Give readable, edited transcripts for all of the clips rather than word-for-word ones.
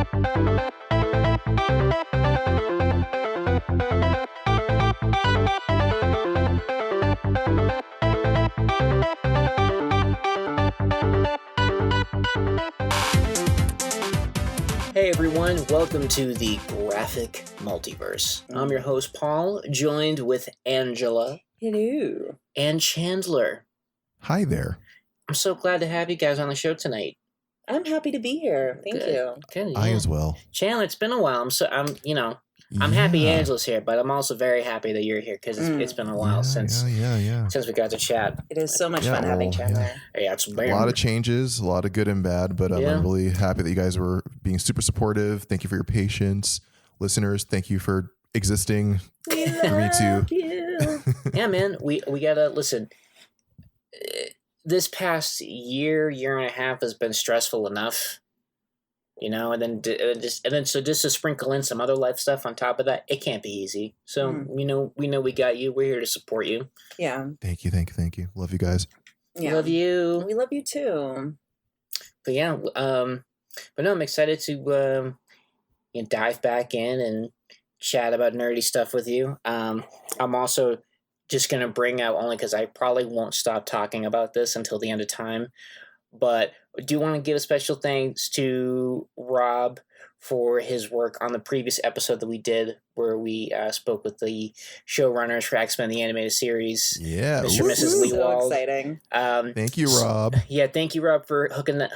Hey everyone, welcome to the Graphic Multiverse. I'm your host Paul, joined with Angela. Hello. And Chandler. Hi there. I'm so glad to have you guys on the show tonight. I'm happy to be here. Thank you. Good, yeah. I as well. Chandler, it's been a while. I'm happy Angela's here, but I'm also very happy that you're here because it's been a while since we got to chat. It is so much fun having Chandler. Yeah, it's a lot of changes, a lot of good and bad, but I'm really happy that you guys were being super supportive. Thank you for your patience. Listeners, thank you for existing for me too. Yeah, man, we gotta listen. This past year and a half has been stressful enough. And then just to sprinkle in some other life stuff on top of that, it can't be easy. So, we know we got you. We're here to support you. Yeah. Thank you. Love you guys. Yeah. Love you. We love you too. But yeah, but no, I'm excited to dive back in and chat about nerdy stuff with you. I'm also just going to bring out, only because I probably won't stop talking about this until the end of time, but I do want to give a special thanks to Rob for his work on the previous episode that we did, where we spoke with the showrunners for X-Men the Animated Series. Yeah, Mr. and Mrs. Leewald. So exciting. Thank you, Rob. Yeah, thank you, Rob, for hooking that,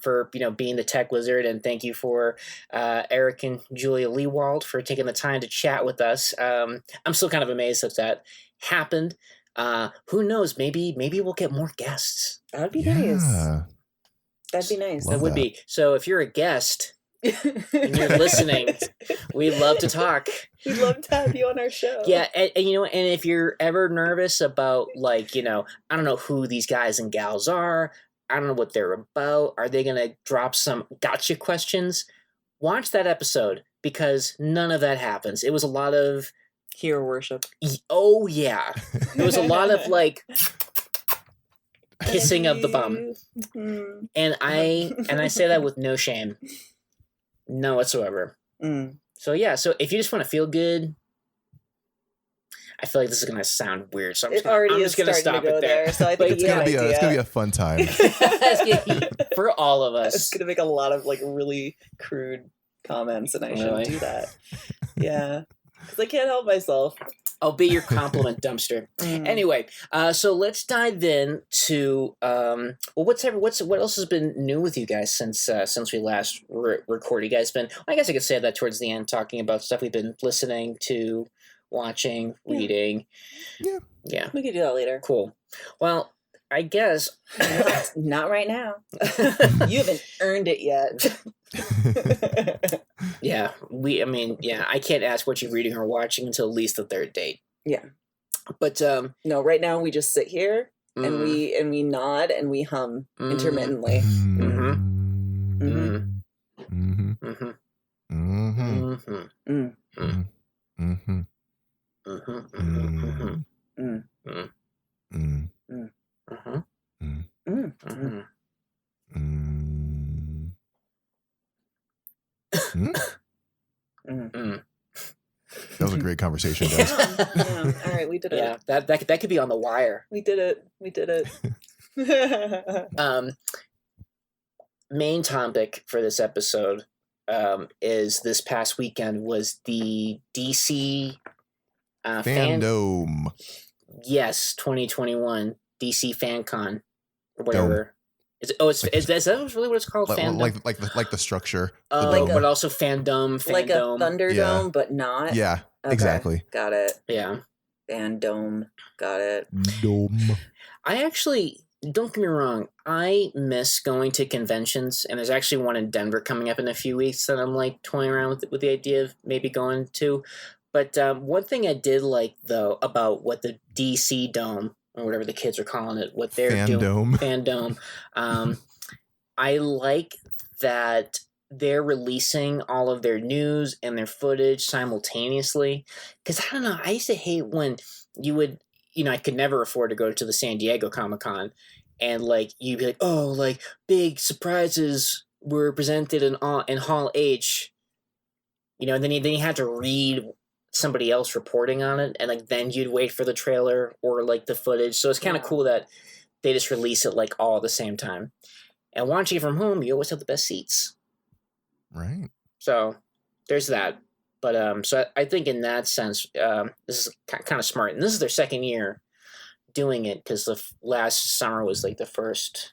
for being the tech wizard, and thank you for Eric and Julia Leewald for taking the time to chat with us. I'm still kind of amazed that happened. Who knows? Maybe we'll get more guests. That would be nice. That'd be nice. That would be. So if you're a guest and you're listening, we'd love to talk. We'd love to have you on our show. Yeah, and if you're ever nervous about, I don't know who these guys and gals are, I don't know what they're about, are they gonna drop some gotcha questions? Watch that episode, because none of that happens. It was a lot of hero worship. Oh yeah, it was a lot of kissing of the bum, and I say that with no shame, none whatsoever. So yeah, so if you just want to feel good, I feel like this is gonna sound weird, so I'm just gonna stop it there. So I think it's gonna be a fun time for all of us. It's gonna make a lot of really crude comments, and I shouldn't do that. Yeah. Because I can't help myself. I'll be your compliment dumpster. Anyway, so let's dive in to what else has been new with you guys since we last recorded? You guys been, I guess I could say that towards the end, talking about stuff we've been listening to, watching, reading. Yeah. We could do that later. Cool. Well, I guess not right now. You haven't earned it yet. Yeah, I can't ask what you're reading or watching until at least the third date. Yeah. But no, right now we just sit here and we nod and we hum intermittently. That was a great conversation, guys. Yeah. All right, we did it. Yeah, that could be on The Wire. We did it. Main topic for this episode is this past weekend was the DC FANDOME. Yes, 2021 DC FanCon or whatever. Is that really what it's called? FANDOME? Like the structure. But also FANDOME. Like a Thunderdome, but not. Yeah, okay. Exactly. Got it. Yeah. FANDOME. Got it. Dome. I actually, don't get me wrong, I miss going to conventions, and there's actually one in Denver coming up in a few weeks that I'm toying around with the idea of maybe going to. But one thing I did like, though, about what the DC Dome, or whatever the kids are calling it, what they're doing, FANDOME, I like that they're releasing all of their news and their footage simultaneously. Because, I don't know, I used to hate when you would, I could never afford to go to the San Diego Comic-Con, and, you'd be like, oh, big surprises were presented in Hall H, you know, and then you had to read somebody else reporting on it, and like then you'd wait for the trailer or like the footage. So it's kind of cool that they just release it like all at the same time. And watching it from home, you always have the best seats. Right. So there's that. But so I think in that sense, this is kind of smart. And this is their second year doing it, because the last summer was like the first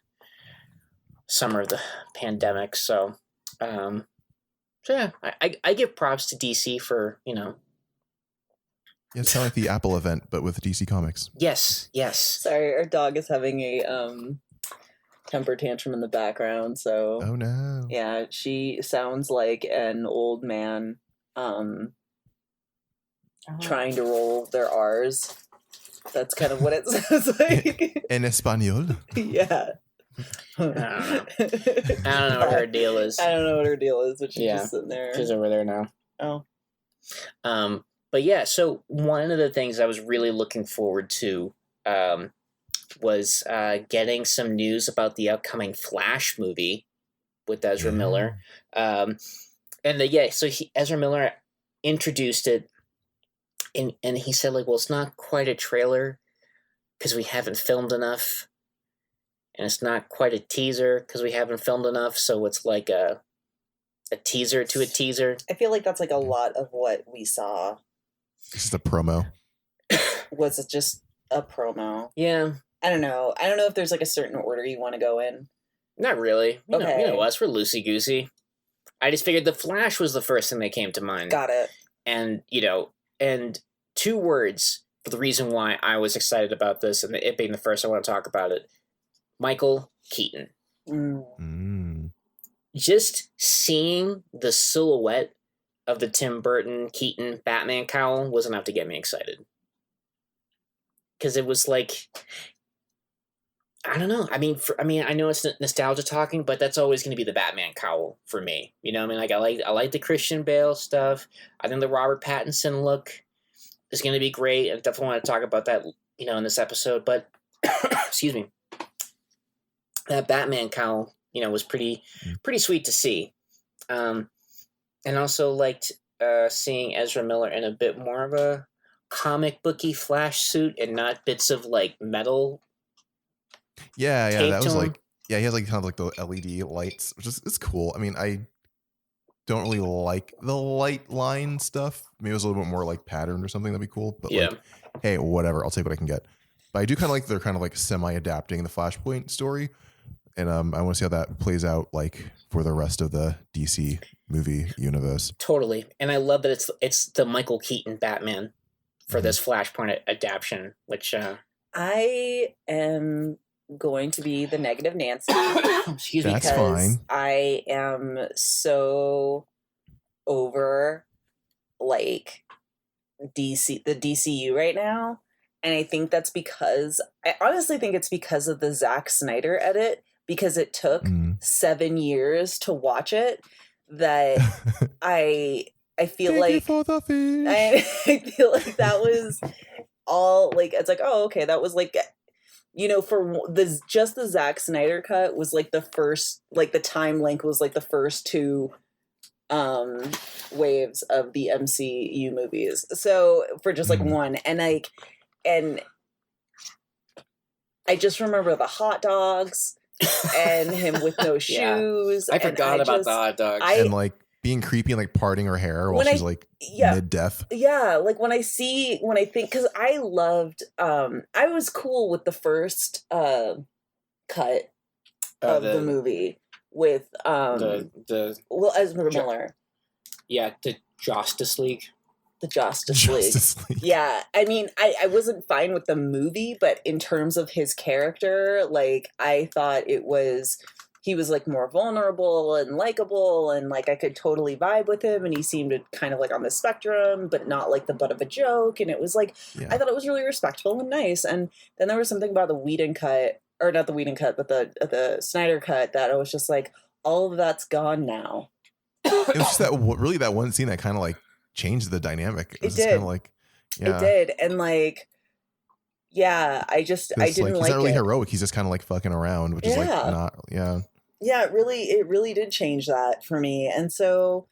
summer of the pandemic. So, yeah, I give props to DC for, you know. Yeah, it's kind of like the Apple event, but with DC Comics. Yes. Sorry, our dog is having a temper tantrum in the background. So, oh no. Yeah, she sounds like an old man trying to roll their R's. That's kind of what it sounds like. In Espanol. Yeah. I don't know what her deal is. I don't know what her deal is, but she's just sitting there. She's over there now. Oh. But yeah, so one of the things I was really looking forward to was getting some news about the upcoming Flash movie with Ezra Miller. So Ezra Miller introduced it, and he said, like, well, it's not quite a trailer because we haven't filmed enough, and it's not quite a teaser because we haven't filmed enough, so it's like a teaser to a teaser. I feel like that's like a lot of what we saw. This is a promo. Was it just a promo? Yeah. I don't know if there's like a certain order you want to go in. Not really. You Okay. know us, we're loosey-goosey. I just figured the Flash was the first thing that came to mind. Got it. And, you know, and 2 words for the reason why I was excited about this, and it being the first I want to talk about it. Michael Keaton. Just seeing the silhouette of the Tim Burton Keaton Batman cowl was enough to get me excited. Because it was like, I don't know. I mean, I know it's nostalgia talking, but that's always going to be the Batman cowl for me. You know what I mean? Like, I like the Christian Bale stuff. I think the Robert Pattinson look is going to be great. I definitely want to talk about that, you know, in this episode. But, excuse me, that Batman cowl, you know, was pretty sweet to see. And also liked seeing Ezra Miller in a bit more of a comic booky Flash suit and not bits of like metal. Yeah, that was like, he has like kind of like the LED lights, which is, it's cool. I mean, I don't really like the light line stuff. Maybe it was a little bit more like patterned or something. That'd be cool. But like, hey, whatever, I'll take what I can get. But I do kind of like they're kind of like semi-adapting the Flashpoint story, and I want to see how that plays out like for the rest of the DC movie universe. Totally, and I love that it's the Michael Keaton Batman for this Flashpoint adaptation, which I am going to be the negative Nancy. Excuse me. That's fine. I am so over like the DCU right now. And I think that's because I honestly think it's because of the Zack Snyder edit, because it took 7 years to watch it, that I feel Thank like you for the fish. I feel like that was all like, it's like, oh, okay, that was like, you know, for just the Zack Snyder cut was like the first, like the time link was like the first 2 waves of the MCU movies. So for just like one, and like, and I just remember the hot dogs and him with no shoes. I forgot about the hot dogs. And like being creepy and like parting her hair while she's like mid-death. Yeah, like when I think, because I loved, I was cool with the first cut of the movie with Ezra Miller. Yeah, the Justice League. The Justice League. Yeah, I mean, I wasn't fine with the movie, but in terms of his character, like, I thought he was like more vulnerable and likable, and like I could totally vibe with him, and he seemed kind of like on the spectrum, but not like the butt of a joke, and it was like, I thought it was really respectful and nice. And then there was something about the Whedon cut, or not the Whedon cut, but the Snyder cut, that I was just like, all of that's gone now. It was just that one scene that kind of like changed the dynamic. It did. Kind of like, it did. And like, I didn't like it. He's not really heroic. He's just kind of like fucking around, which is like not, Yeah, it really did change that for me. And so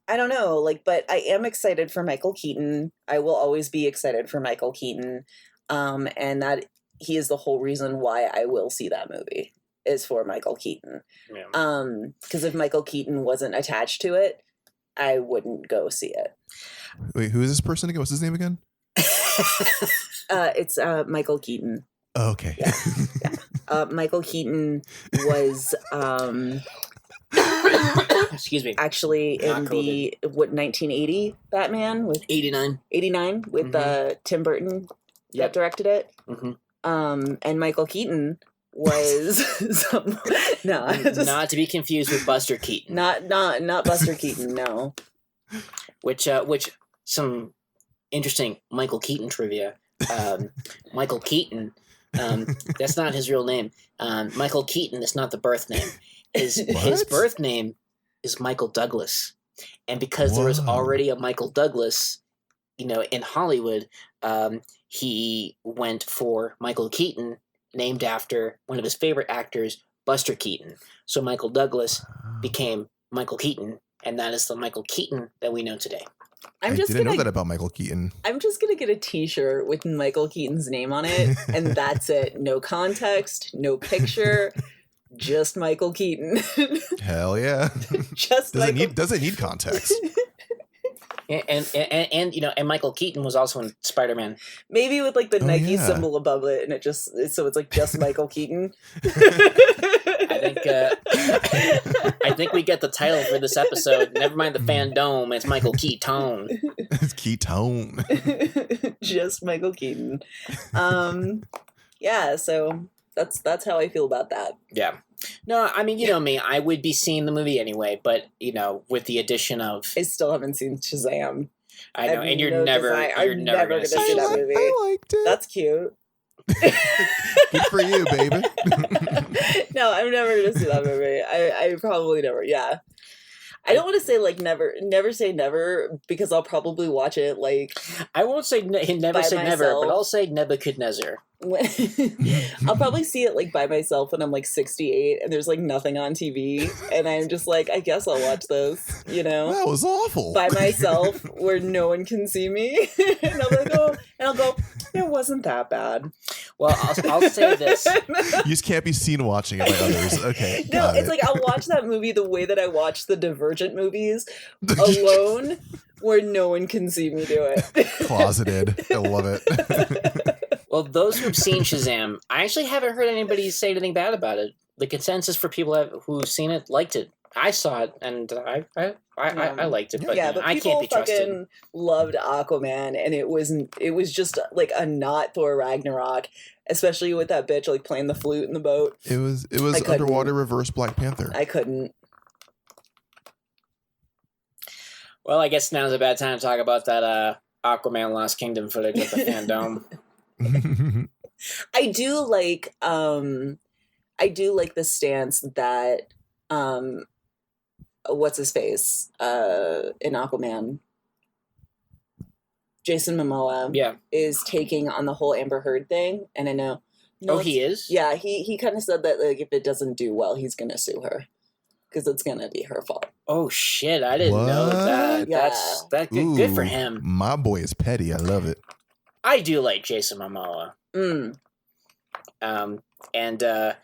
I don't know, like, but I am excited for Michael Keaton. I will always be excited for Michael Keaton. And that he is the whole reason why I will see that movie is for Michael Keaton. Yeah. Because if Michael Keaton wasn't attached to it, I wouldn't go see it. Wait, who is this person again? What's his name again? It's Michael Keaton. Oh, okay. Yeah. Michael Keaton was excuse me, actually in the 1980 Batman with 89 with Tim Burton that directed it. And Michael Keaton was not to be confused with Buster Keaton. Not Buster Keaton, no. Which some interesting Michael Keaton trivia. Michael Keaton, that's not his real name. Michael Keaton is not the birth name. His birth name is Michael Douglas. And because there was already a Michael Douglas, in Hollywood, he went for Michael Keaton, named after one of his favorite actors, Buster Keaton. So Michael Douglas became Michael Keaton, and that is the Michael Keaton that we know today. I didn't know that about Michael Keaton. I'm just going to get a t-shirt with Michael Keaton's name on it, and that's it. No context, no picture, just Michael Keaton. Hell yeah. Doesn't need context. And Michael Keaton was also in Spider-Man. Maybe with like the Nike symbol above it, and so it's like just Michael Keaton. I think we get the title for this episode. Never mind the FANDOME. It's Michael Keaton. It's Keaton. Just Michael Keaton. Yeah. So that's how I feel about that. Yeah. No, I mean, you know me, I would be seeing the movie anyway, but, with the addition of... I still haven't seen Shazam. I know, and you're never going to see that movie. I liked it. That's cute. Good for you, baby. No, I'm never going to see that movie. I probably never, yeah. I don't want to say, like, never say never, because I'll probably watch it, like... I won't say never say never, but I'll say Nebuchadnezzar. I'll probably see it, like, by myself when I'm, like, 68, and there's, like, nothing on TV, and I'm just like, I guess I'll watch this, That was awful. By myself, where no one can see me, and I'll go, it wasn't that bad. Well, I'll say this. You just can't be seen watching it by others. Okay. No, it's like I'll watch that movie the way that I watch the Divergent movies, alone, where no one can see me do it. Closeted. I love it. Well, those who've seen Shazam, I actually haven't heard anybody say anything bad about it. The consensus for people who've seen it liked it. I saw it and I liked it, but but I can't be trusted. Fucking loved Aquaman, and it was just like a not Thor Ragnarok, especially with that bitch like playing the flute in the boat. It was underwater reverse Black Panther. I couldn't. Well, I guess now's a bad time to talk about that Aquaman Lost Kingdom footage at the FANDOME. I do like the stance that what's his face in Aquaman, Jason Momoa, is taking on the whole Amber Heard thing, and I know. He is? Yeah, he kind of said that like if it doesn't do well, he's gonna sue her because it's gonna be her fault. Oh shit! I didn't know that. Yeah. That's good for him. My boy is petty. I love it. I do like Jason Momoa. And and I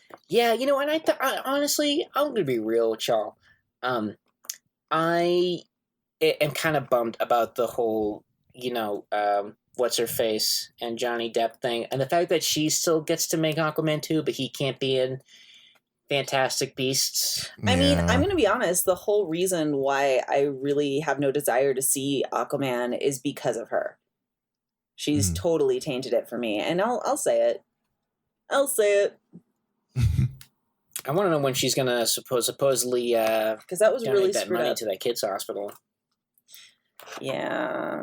honestly, I'm gonna be real with y'all. I am kind of bummed about the whole, what's her face and Johnny Depp thing, and the fact that she still gets to make Aquaman 2, but he can't be in Fantastic Beasts. I mean, I'm gonna be honest. The whole reason why I really have no desire to see Aquaman is because of her. She's totally tainted it for me, and I'll say it. I'll say it. I want to know when she's gonna supposedly because that was really that screwed money up to that kids' hospital. Yeah.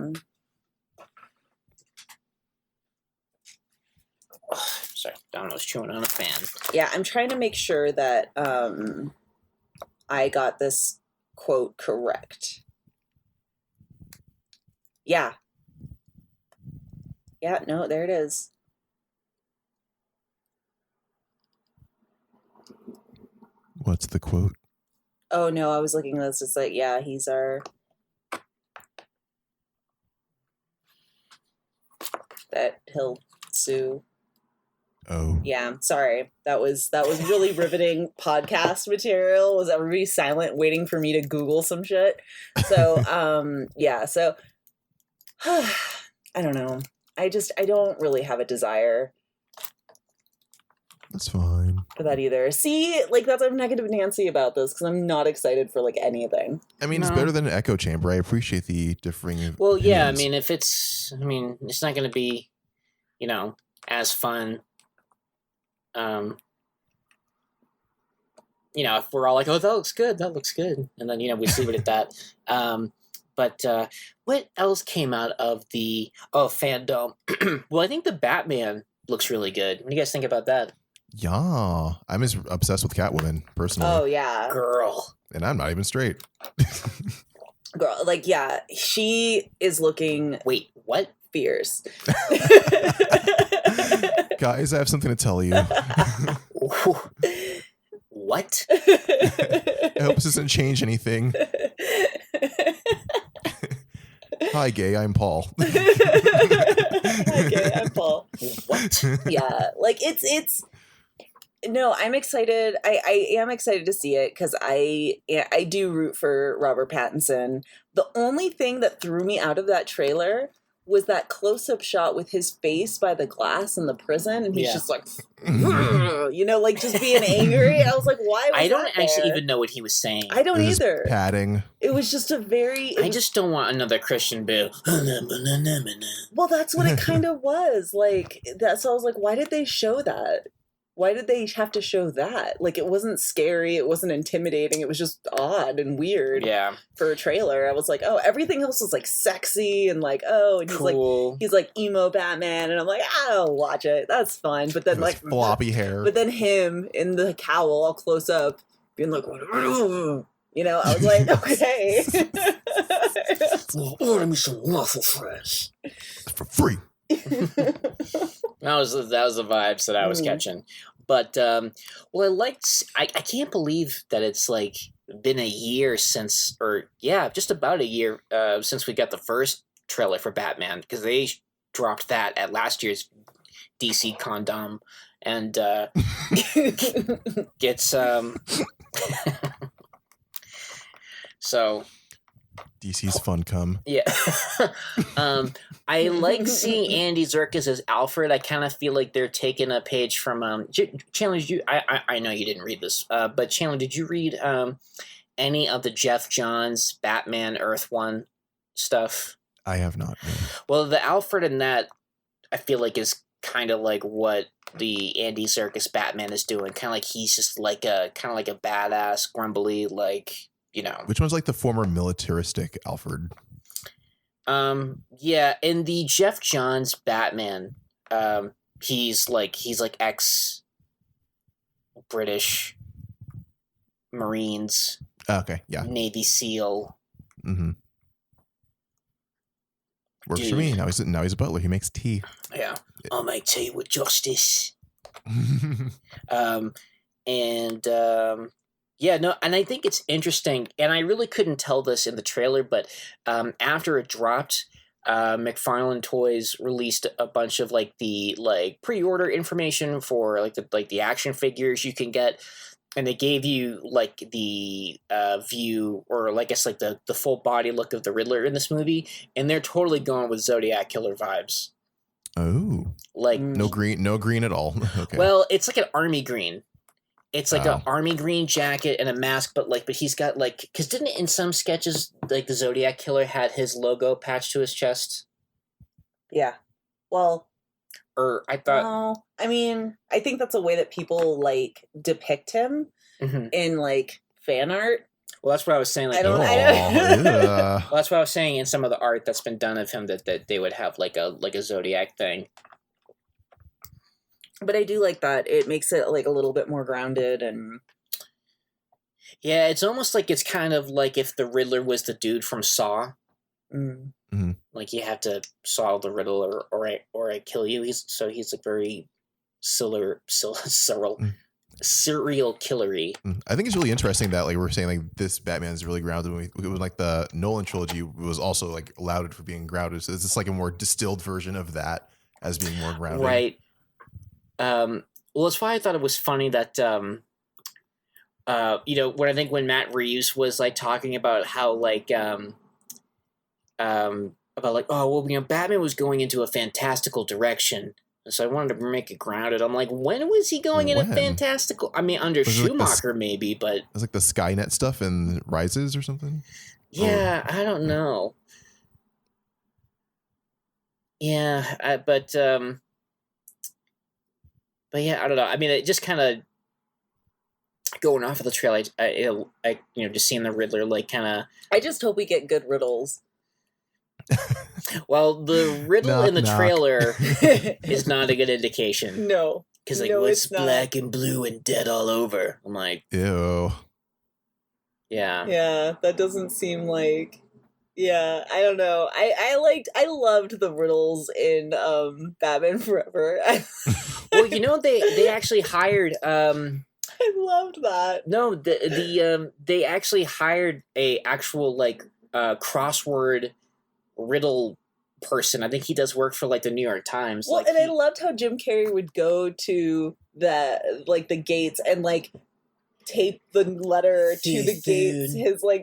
Oh, sorry, Donald's chewing on a fan. Yeah, I'm trying to make sure that I got this quote correct. Yeah. Yeah, no, there it is. What's the quote? Oh no, I was looking at this. It's like, yeah, he's our. That he'll sue. Oh. Yeah, sorry. That was really riveting podcast material. Was everybody silent waiting for me to Google some shit? So, yeah, so I don't know. I don't really have a desire. That's fine. For that either. See, like that's I'm negative Nancy about this because I'm not excited for like anything. I mean, it's better than an echo chamber. I appreciate the differing. Well, opinions. yeah. I mean, it's not going to be, as fun. If we're all like, oh, that looks good, and then we leave it at that. But what else came out of the FANDOME? Well, I think the Batman looks really good. What do you guys think about that? Yeah, I'm as obsessed with Catwoman personally. Oh yeah, girl, and I'm not even straight. Girl, like yeah, she is looking. Wait, what? Fierce. Guys, I have something to tell you. What? I hope this doesn't change anything. Hi, gay. I'm Paul. Hi, gay. I'm Paul. What? Yeah, like it's. No, I'm excited. I am excited to see it because I do root for Robert Pattinson. The only thing that threw me out of that trailer was that close-up shot with his face by the glass in the prison, and he's just like, like just being angry. I was like, why? I don't actually even know what he was saying. I don't either. Padding. It was just a very. I just don't want another Christian Bale. Well, that's what it kind of was like. So I was like, why did they show that? Why did they have to show that? Like, it wasn't scary. It wasn't intimidating. It was just odd and weird. Yeah. For a trailer. I was like, oh, everything else was like sexy and like, oh, and cool. he's like emo Batman. And I'm like, I'll watch it. That's fine. But then like floppy hair. But then him in the cowl all close up being like, I was like, okay. Order me some waffle fries. For free. That was the vibes that I was catching. But I can't believe that it's like been a year since, just about a year since we got the first trailer for Batman, because they dropped that at last year's DC Condom, and gets so DC's fun come. Yeah. I like seeing Andy Serkis as Alfred. I kind of feel like they're taking a page from Chandler. I know you didn't read this, but Chandler, did you read any of the Jeff Johns Batman Earth One stuff? I have not. No. Well, the Alfred in that I feel like is kind of like what the Andy Serkis Batman is doing. Kind of like he's just like a badass, grumbly, like. Which one's like the former militaristic Alfred? Yeah, in the Jeff Johns Batman, he's like ex-British Marines. Okay, yeah. Navy SEAL. Mm-hmm. Works for me. Now he's a butler. He makes tea. Yeah. I'll make tea with justice. Yeah, no, and I think it's interesting, and I really couldn't tell this in the trailer, but after it dropped, McFarlane Toys released a bunch of the pre-order information for the action figures you can get, and they gave you the view, or I guess the full body look of the Riddler in this movie, and they're totally going with Zodiac Killer vibes. Oh, no green at all. Okay. Well, it's like an army green. It's like an army green jacket and a mask, but he's got because didn't in some sketches the Zodiac Killer had his logo patched to his chest? Yeah. Well, or I thought. No, I mean, I think that's a way that people depict him in fan art. Well, that's what I was saying. I don't. Well, that's what I was saying in some of the art that's been done of him that they would have a Zodiac thing. But I do like that. It makes it a little bit more grounded and. Yeah, it's almost like it's kind of like if the Riddler was the dude from Saw. Mm-hmm. Like you have to solve the riddle or I kill you. He's very Cyril. serial killery. I think it's really interesting that like we're saying like this Batman is really grounded. When was like the Nolan trilogy was also like lauded for being grounded. So it's just like a more distilled version of that as being more grounded. Right. Well, that's why I thought it was funny that when Matt Reeves was like talking about how like Batman was going into a fantastical direction. So I wanted to make it grounded. I'm like, when was he going in a fantastical? I mean, under Schumacher maybe, but it's like the Skynet stuff and Rises or something. Yeah, I don't know. Yeah, but yeah, I don't know. I mean, it just kind of going off of the trail. I just seeing the Riddler like kind of. I just hope we get good riddles. Well, the riddle in the trailer is not a good indication. No. Because what's black and blue and dead all over? I'm like, ew. Yeah. Yeah, that doesn't seem like. Yeah, I don't know. I loved the riddles in Batman Forever. Well, they actually hired. I loved that. No, they actually hired a actual like crossword riddle person. I think he does work for like the New York Times. Well, I loved how Jim Carrey would go to the gates and like tape the letter to the gates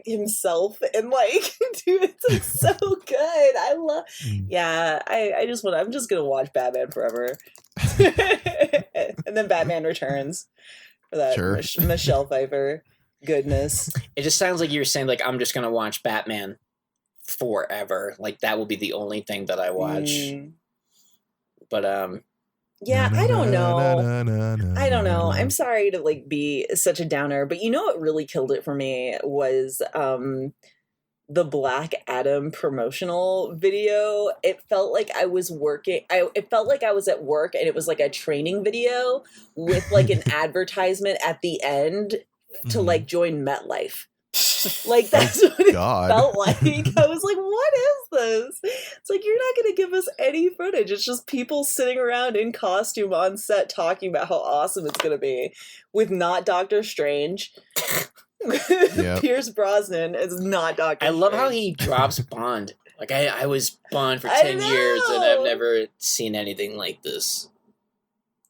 himself and like dude, it's so good. I love. Yeah, I'm just gonna watch Batman Forever, and then Batman Returns for that Michelle Pfeiffer goodness. It just sounds like you were saying like I'm just gonna watch Batman forever. Like that will be the only thing that I watch. But yeah, I don't know. I'm sorry to like be such a downer, but what really killed it for me was the Black Adam promotional video. It felt like I was working. It felt like I was at work, and it was like a training video with like an advertisement at the end to like join MetLife. Like that's what it felt like. I was like, what is this? It's like, you're not going to give us any footage. It's just people sitting around in costume on set talking about how awesome it's going to be with not Doctor Strange. Yep. Pierce Brosnan is not Doctor Strange. I love how he drops Bond. Like I was Bond for 10 years and I've never seen anything like this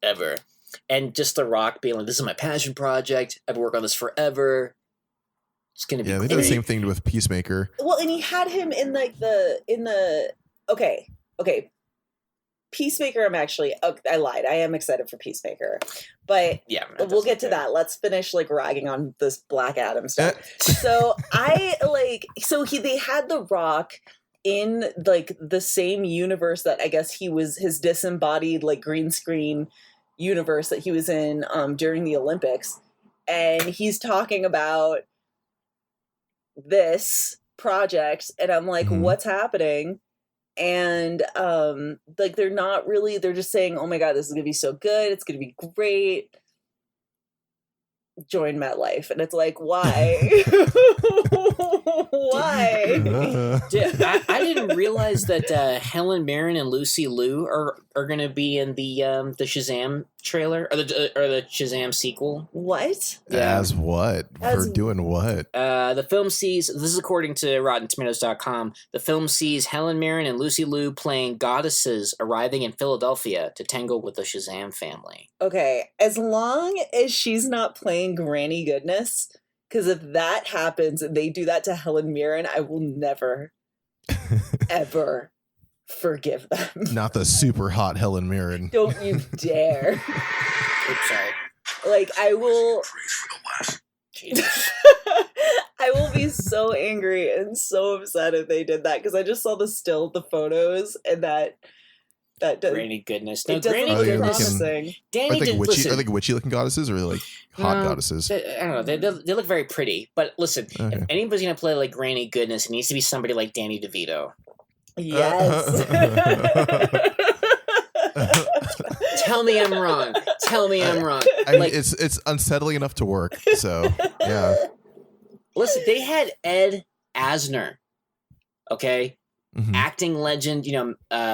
ever. And just The Rock being like, this is my passion project. I've worked on this forever. It's gonna be. Yeah, they did the same thing with Peacemaker. Well, and he had him in like okay. Peacemaker. I lied. I am excited for Peacemaker, but yeah, we'll get to that. Let's finish like ragging on this Black Adam stuff. So they had The Rock in like the same universe that I guess he was his disembodied like green screen universe that he was in during the Olympics, and he's talking about this project, and I'm like, what's happening? And like they're just saying, oh my god, this is gonna be so good, it's gonna be great, join MetLife. And it's like, why? Why? I didn't realize that Helen Mirren and Lucy Liu are going to be in the Shazam trailer or the Shazam sequel. What? Yeah. As what? For doing what? The film sees, this is according to RottenTomatoes.com, the film sees Helen Mirren and Lucy Liu playing goddesses arriving in Philadelphia to tangle with the Shazam family. Okay, as long as she's not playing Granny Goodness, because if that happens and they do that to Helen Mirren, I will never, ever forgive them. Not the super hot Helen Mirren. Don't you dare. Oops, sorry. Like, I will... I will be so angry and so upset if they did that, because I just saw the photos, and that does, Granny Goodness. No, Granny Goodness. Danny did listen. Are they witchy looking goddesses, or are they like hot goddesses? I don't know. They look very pretty. But listen, if anybody's gonna play like Granny Goodness, it needs to be somebody like Danny DeVito. Yes. Tell me I'm wrong. I mean, it's unsettling enough to work. So yeah. Listen, they had Ed Asner. Okay. Mm-hmm. Acting legend,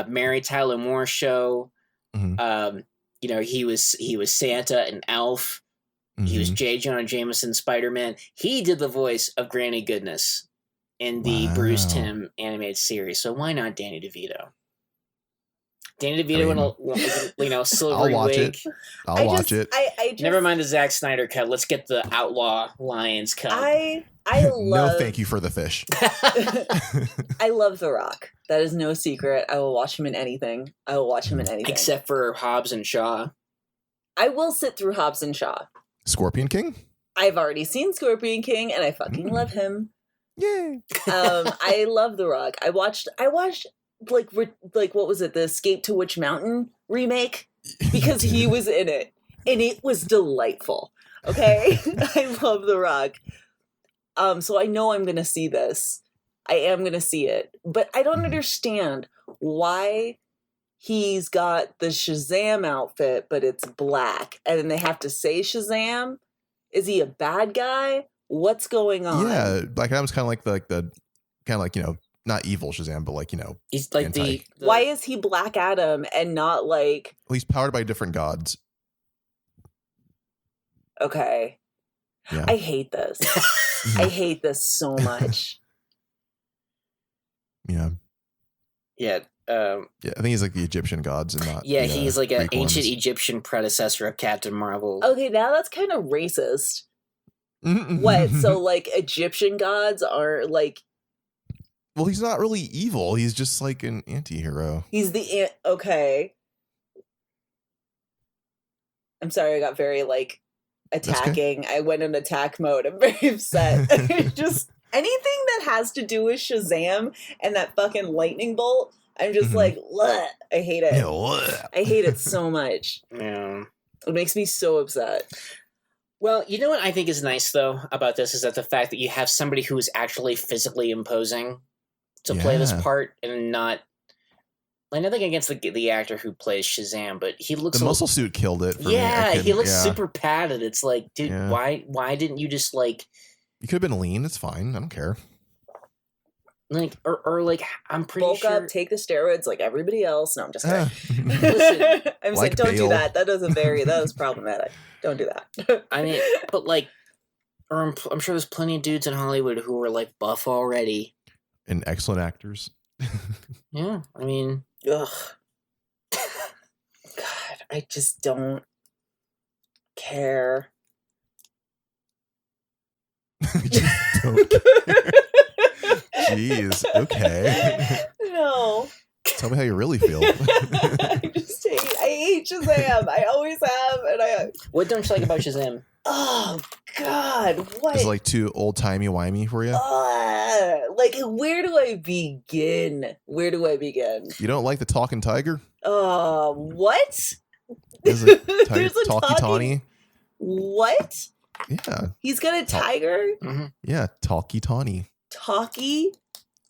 Mary Tyler Moore Show. Mm-hmm. He was Santa and Elf. He was J. Jonah Jameson Spider-Man. He did the voice of Granny Goodness in the Bruce Timm animated series. So why not Danny DeVito? Danny DeVito in a silvery wig. I'll watch it. I just, never mind the Zack Snyder cut. Let's get the Outlaw Lions cut. I love. No, thank you for the fish. I love The Rock. That is no secret. I will watch him in anything. Except for Hobbs and Shaw. I will sit through Hobbs and Shaw. Scorpion King? I've already seen Scorpion King, and I fucking love him. Yay! I love The Rock. I watched like what was it, the Escape to Witch Mountain remake, because he was in it, and it was delightful. Okay, I love The Rock. So I know I'm gonna see this. I am gonna see it, but I don't understand why he's got the Shazam outfit, but it's black, and then they have to say Shazam. Is he a bad guy? What's going on? Yeah, Black Adam's kind of like the not evil Shazam, but he's like the why is he Black Adam and not like? Well, he's powered by different gods. Okay, yeah. I hate this. I hate this so much. Yeah. Yeah. I think he's like the Egyptian gods and not. Yeah, he's like an ancient Egyptian predecessor of Captain Marvel. Okay, now that's kind of racist. What? So like Egyptian gods are like. Well, he's not really evil. He's just like an anti-hero. He's the okay. I'm sorry, I got very like attacking. Okay. I went in attack mode. I'm very upset. Just anything that has to do with Shazam and that fucking lightning bolt. I'm just like, bleh. I hate it. Yeah, I hate it so much. Yeah. It makes me so upset. Well, you know what I think is nice, though, about this is that the fact that you have somebody who is actually physically imposing to play this part and not... Like, nothing against the actor who plays Shazam, but he looks... The muscle suit killed it for me. He looks super padded. It's like, dude, why didn't you just, like... You could have been lean. It's fine. I don't care. Like, or like, I'm pretty bulk sure... up, take the steroids like everybody else. No, I'm just kidding. Listen, I'm like saying, don't do that. That was problematic. Don't do that. I mean, but like, I'm sure there's plenty of dudes in Hollywood who are like buff already. And excellent actors. Yeah, I mean... Ugh. God, I just don't care. Just don't care. Jeez, okay. No. Tell me how you really feel. I hate Shazam. I always have, and What don't you like about Shazam? Oh God, what? It's like too old timey wimey for you. Like, where do I begin? You don't like the talking tiger? What? There's a talkie tawny. What? Yeah. He's got a tiger? Mm-hmm. Yeah, talkie tawny. Talkie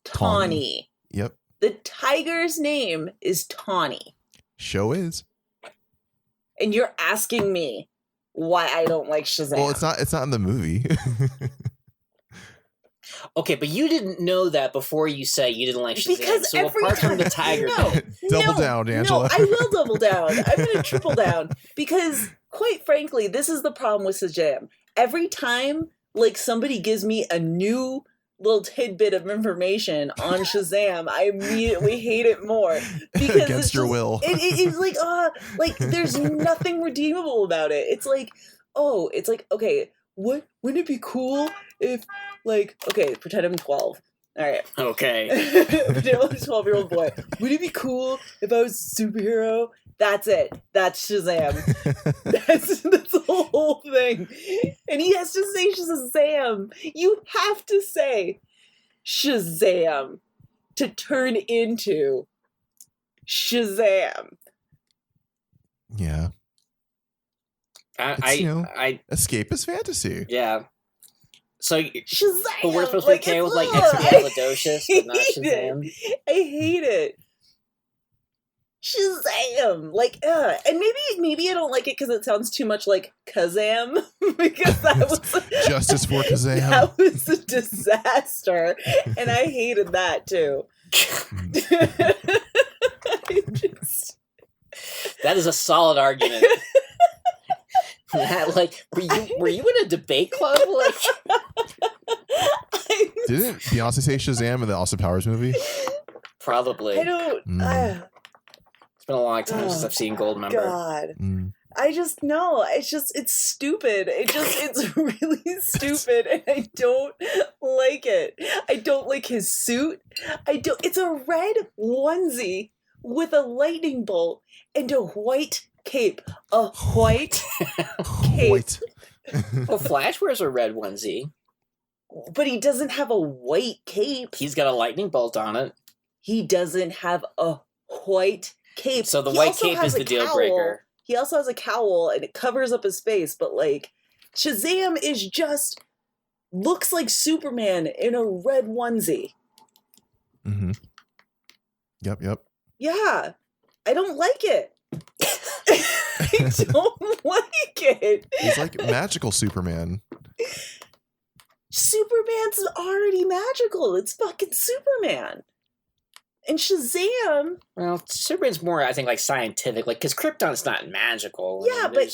Tawny. Yep. The tiger's name is Tawny. Show is. And you're asking me why I don't like Shazam. Well, it's not in the movie. Okay, but you didn't know that before you say you didn't like Shazam. Because so apart from the tiger, double down, Angela. No, I will double down. I'm going to triple down because, quite frankly, this is the problem with Shazam. Every time, like, somebody gives me a new little tidbit of information on Shazam, I immediately hate it more because against your will. It's like there's nothing redeemable about it. It's like, okay, wouldn't it be cool if, like, okay, pretend I'm 12. All right. Okay. Pretend I'm a 12-year-old boy. Would it be cool if I was a superhero? That's it. That's Shazam. That's the whole thing. And he has to say Shazam. You have to say Shazam to turn into Shazam. Yeah. Escapist fantasy. Yeah. So Shazam. But we're supposed to be okay with like expialidocious, but not Shazam. I hate it. Shazam! Like, and maybe I don't like it because it sounds too much like Kazam, because that was Justice for Kazam. That was a disaster, and I hated that too. That is a solid argument. Like, were you in a debate club? Like, didn't Beyonce say Shazam in the Austin Powers movie? Probably. I don't. It's been a long time since I've seen Goldmember. God. I just know. It's stupid. It's really stupid, and I don't like it. I don't like his suit. It's a red onesie with a lightning bolt and a white cape. A white cape. Well, Flash wears a red onesie. But he doesn't have a white cape. He's got a lightning bolt on it. He doesn't have a white cape. So the white cape is the deal breaker. He also has a cowl and it covers up his face, but like Shazam is just looks like Superman in a red onesie. Mm-hmm. Yep. Yeah. I don't like it. I don't like it. He's like magical Superman. Superman's already magical. It's fucking Superman. And Shazam. Well, Superman's more, I think, like scientific, like because Krypton's not magical. Yeah, but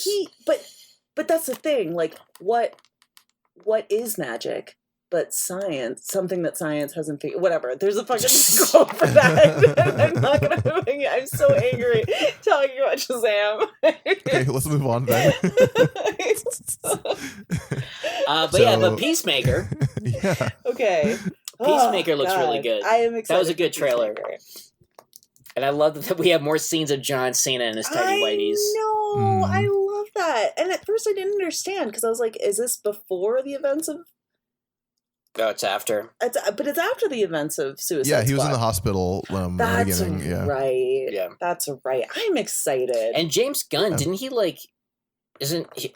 that's the thing. Like, what is magic? But science, something that science hasn't figured. Whatever. There's a fucking scope for that. I'm not gonna. I'm so angry talking about Shazam. Okay, let's move on then. But Peacemaker. Yeah. Okay. Peacemaker looks really good. I am excited. That was a good trailer. And I love that we have more scenes of John Cena in his tiny whities. No, I love that. And at first I didn't understand because I was like, is this before the events of... Oh, it's after. But it's after the events of Suicide Yeah, he was Squad. in the hospital in the beginning. Yeah. Right. Yeah. That's right. I'm excited. And James Gunn, didn't he like... Isn't he...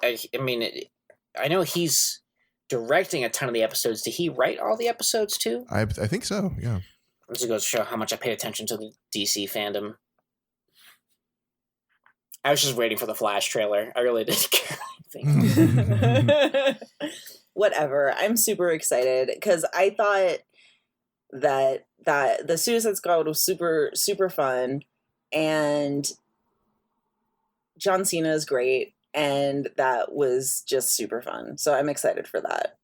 I know he's directing a ton of the episodes. Did he write all the episodes too? I think so, yeah. This goes to show how much I pay attention to the DC fandom. I was just waiting for the Flash trailer. I really didn't care anything. Whatever. I'm super excited because I thought that the Suicide Squad was super, super fun, and John Cena is great, and that was just super fun. So I'm excited for that.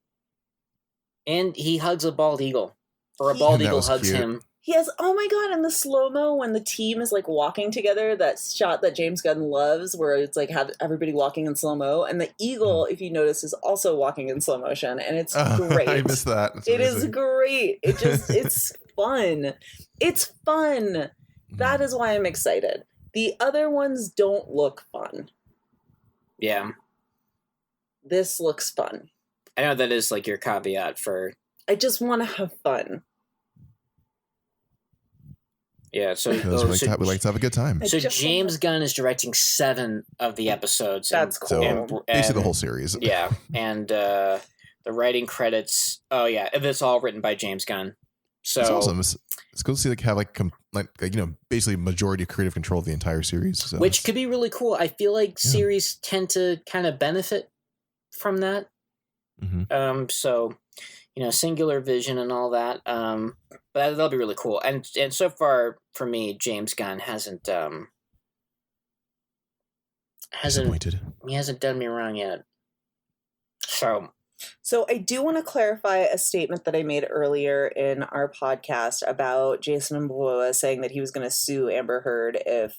And he hugs a bald eagle. Or a bald eagle hugs him. He has, oh my god, in the slow-mo when the team is like walking together, that shot that James Gunn loves where it's like have everybody walking in slow-mo, and the eagle, if you notice, is also walking in slow motion, and it's great. I missed that. It is great. It's fun. It's fun. That is why I'm excited. The other ones don't look fun. Yeah. This looks fun. I know that is like your caveat for... I just want to have fun. Yeah, so we like to have a good time. So James Gunn is directing 7 of the episodes. That's cool. And basically the whole series. Yeah, and the writing credits. Oh yeah, and it's all written by James Gunn. So it's awesome. It's cool to see have basically majority creative control of the entire series. So which could be really cool. I feel like series tend to kind of benefit from that. Mm-hmm. So singular vision and all that. But that'll be really cool. And so far for me, James Gunn hasn't he hasn't done me wrong yet. So I do want to clarify a statement that I made earlier in our podcast about Jason Momoa saying that he was going to sue Amber Heard if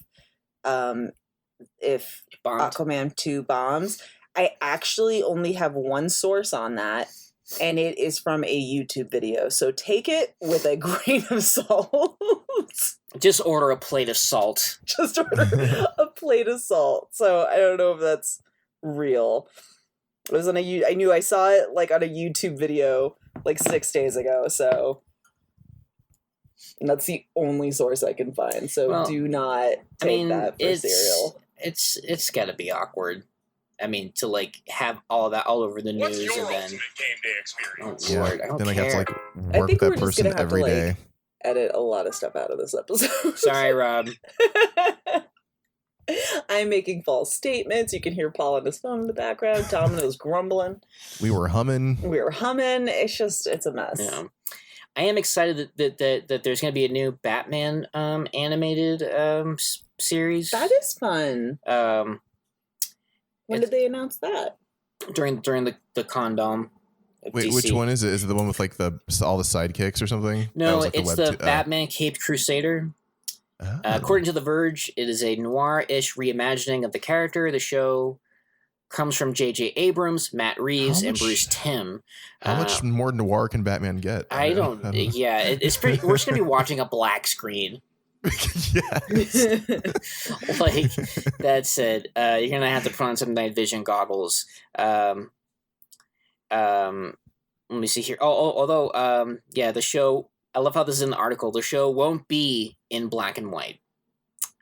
Aquaman 2 bombs. I actually only have one source on that, and it is from a YouTube video. So take it with a grain of salt. Just order a plate of salt. Just order a plate of salt. So I don't know if that's real. It was on I knew I saw it like on a YouTube video like 6 days ago. So, and that's the only source I can find. So do not take that for cereal. It's got to be awkward. I mean, to like have all that all over the news. What's your and then ultimate game day experience? Oh Lord, I don't then care. I have to like work with that person every day. Edit a lot of stuff out of this episode. Sorry, Rob. I'm making false statements. You can hear Paul on his phone in the background. Domino's grumbling. We were humming. It's a mess. Yeah. I am excited that there's going to be a new Batman animated series. That is fun. When did they announce that? During the condom. Wait, DC. Which one is it? Is it the one with like all the sidekicks or something? No, like it's the Batman Caped Crusader. Oh. According to The Verge, it is a noir-ish reimagining of the character. The show comes from J.J. Abrams, Matt Reeves, and Bruce Timm. How much more noir can Batman get? I don't know. Yeah, it's pretty. We're just gonna be watching a black screen. Yes. Like that's it. You're gonna have to put on some night vision goggles. Let me see here. Although the show. I love how this is in the article. The show won't be in black and white.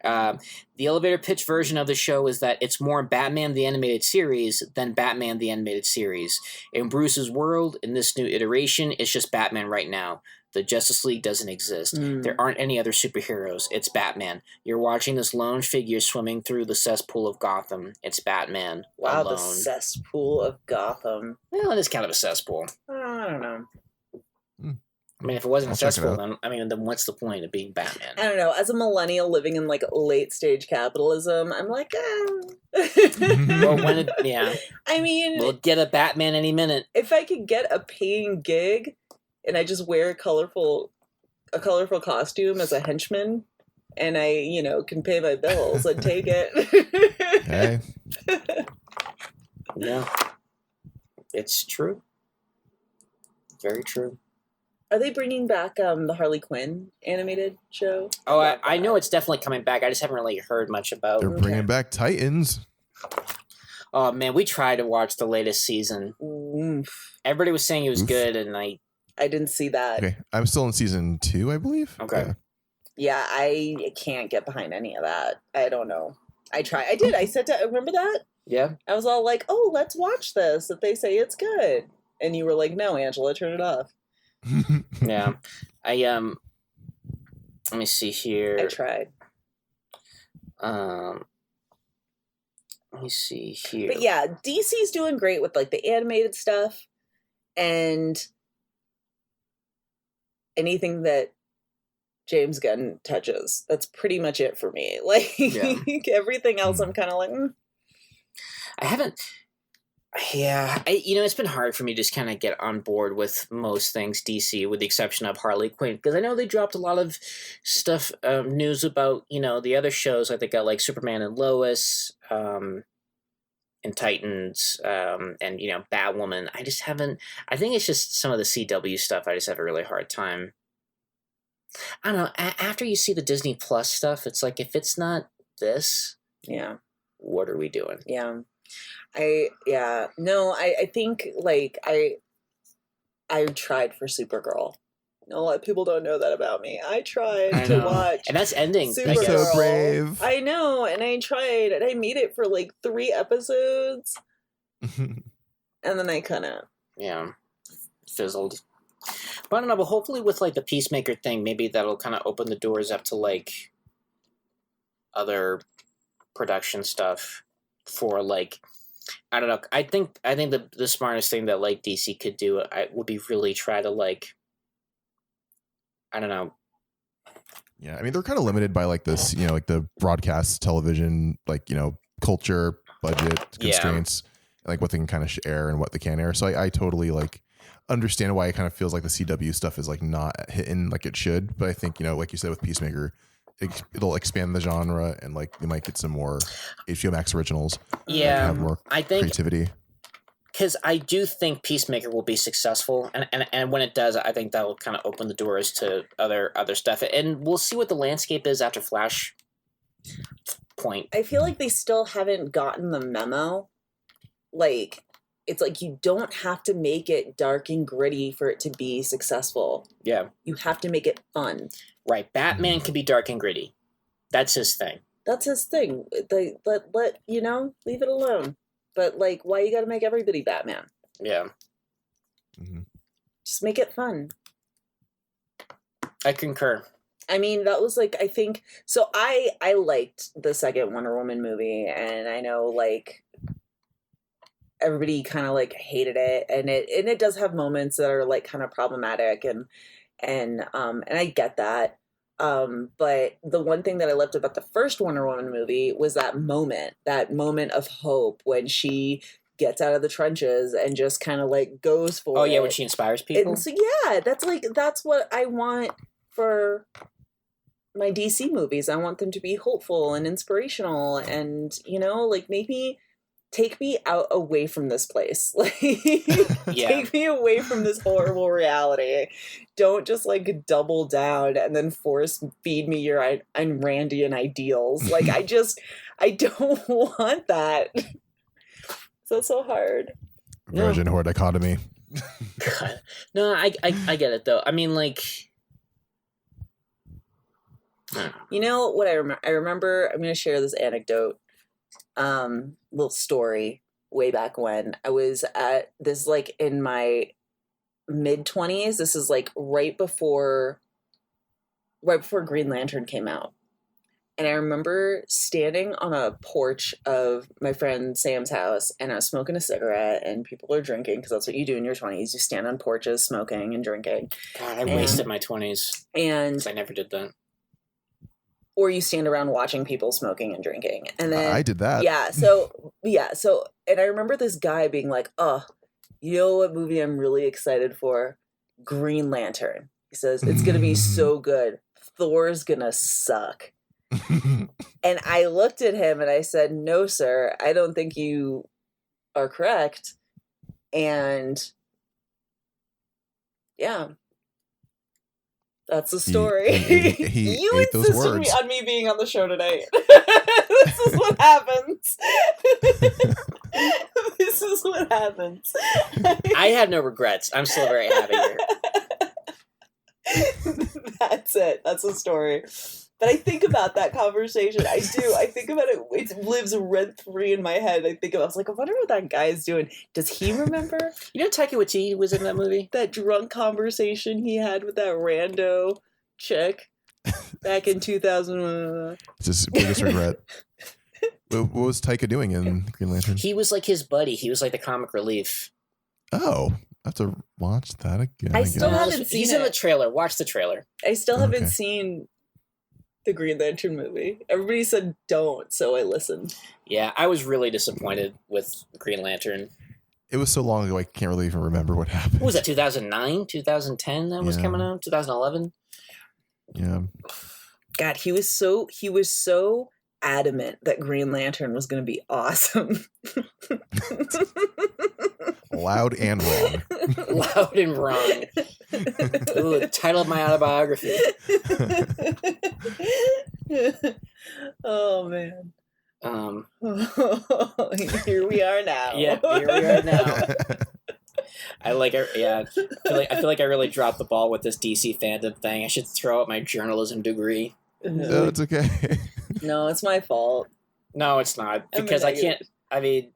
The elevator pitch version of the show is that it's more Batman the Animated Series than Batman the Animated Series. In Bruce's world, in this new iteration, it's just Batman right now. The Justice League doesn't exist. There aren't any other superheroes. It's Batman. You're watching this lone figure swimming through the cesspool of Gotham. It's Batman. Wow, alone. The cesspool of Gotham. Well, it is kind of a cesspool. I don't know. I mean, if it wasn't successful, then what's the point of being Batman? I don't know. As a millennial living in like late stage capitalism, I'm like, Well, I mean, we'll get a Batman any minute. If I could get a paying gig, and I just wear a colorful costume as a henchman, and I, can pay my bills, I'd take it. Hey. Yeah, it's true. Very true. Are they bringing back the Harley Quinn animated show? Oh, I know it's definitely coming back. I just haven't really heard much about. They're bringing back Titans. Oh man, we tried to watch the latest season. Oof. Everybody was saying it was good, and I didn't see that. Okay, I'm still in season 2, I believe. Okay. Yeah, I can't get behind any of that. I don't know. I tried. I did. I said to remember that. Yeah. I was all like, "Oh, let's watch this." If they say it's good, and you were like, "No, Angela, turn it off." Yeah, let me see here. I tried. Let me see here. But yeah, DC's doing great with like the animated stuff and anything that James Gunn touches. That's pretty much it for me. Like everything else, I'm kind of like, I haven't. Yeah, it's been hard for me to just kind of get on board with most things DC, with the exception of Harley Quinn, because I know they dropped a lot of stuff, news about, the other shows. Like they got like Superman and Lois, and Titans, and, Batwoman. I just haven't, I think it's just some of the CW stuff. I just have a really hard time. I don't know. After you see the Disney Plus stuff, it's like, if it's not this, what are we doing? Yeah. I think like I tried for Supergirl. A lot of people don't know that about me. I tried to watch, and that's ending. Supergirl. You're so brave. I know, and I tried, and I made it for like 3 episodes, and then I couldn't. Yeah, fizzled. But I don't know. But hopefully, with like the Peacemaker thing, maybe that'll kind of open the doors up to like other production stuff for like. I don't know. I think the smartest thing that like DC could do would be really try to like, I don't know. Yeah, I mean they're kind of limited by like this, like the broadcast television, like culture budget constraints, like what they can kind of air and what they can't air. So I totally like understand why it kind of feels like the CW stuff is like not hitting like it should. But I think like you said with Peacemaker, it'll expand the genre, and like you might get some more HBO Max originals. Yeah, have more creativity. Because I do think Peacemaker will be successful, and when it does, I think that will kind of open the doors to other stuff, and we'll see what the landscape is after Flashpoint. I feel like they still haven't gotten the memo. Like, it's like you don't have to make it dark and gritty for it to be successful. Yeah, you have to make it fun. Right, Batman can be dark and gritty. That's his thing. That's his thing. They let leave it alone. But like, why you got to make everybody Batman? Yeah. Mm-hmm. Just make it fun. I concur. I mean, that was like, I think so. I liked the second Wonder Woman movie, and I know like everybody kind of like hated it, and it does have moments that are like kind of problematic, and I get that, But the one thing that I loved about the first Wonder Woman movie was that moment of hope when she gets out of the trenches and just kind of like goes for it. Oh yeah, when she inspires people. And so yeah, that's what I want for my DC movies. I want them to be hopeful and inspirational, and like maybe take me out away from this place. Like take me away from this horrible reality. Don't just like double down and then force feed me your Ayn Randian ideals. Like I don't want that. So hard. Virgin whore dichotomy. No, I get it though. I mean, like, you know what I remember. I'm going to share this anecdote, little story. Way back when I was at this, like in my mid-20s. This is like right before Green Lantern came out. And I remember standing on a porch of my friend Sam's house, and I was smoking a cigarette, and people are drinking, because that's what you do in your 20s. You stand on porches smoking and drinking. God, I wasted my 20s. And I never did that. Or you stand around watching people smoking and drinking. And then I did that. Yeah. So, and I remember this guy being like, oh, you know what movie I'm really excited for? Green Lantern. He says, it's going to be so good. Thor's going to suck. And I looked at him and I said, no, sir, I don't think you are correct. And yeah, that's the story. He you ate those insisted words. on me being on the show tonight. This is what happens. This is what happens. I have no regrets. I'm still very happy here. That's it. That's the story. But I think about that conversation. I do. I think about it. It lives rent-free in my head. I was like, I wonder what that guy is doing. Does he remember? You know Taika Waititi was in that movie? That drunk conversation he had with that rando chick back in 2000. It's his biggest regret. What was Taika doing in Green Lantern? He was like his buddy. He was like the comic relief. Oh, I have to watch that again. I still haven't seen He's in the trailer. Watch the trailer. I still haven't seen the Green Lantern movie. Everybody said don't, so I listened. Yeah, I was really disappointed with Green Lantern. It was so long ago, I can't really even remember what happened. What was that, 2009, 2010 that was coming out? 2011? Yeah. God, he was so adamant that Green Lantern was going to be awesome. Loud and wrong. Loud and wrong. Ooh, the title of my autobiography. Oh man. Here we are now. Yeah, here we are now. I feel like I really dropped the ball with this DC fandom thing. I should throw out my journalism degree. No, it's okay. No, it's my fault. No, it's not, because I can't. I mean,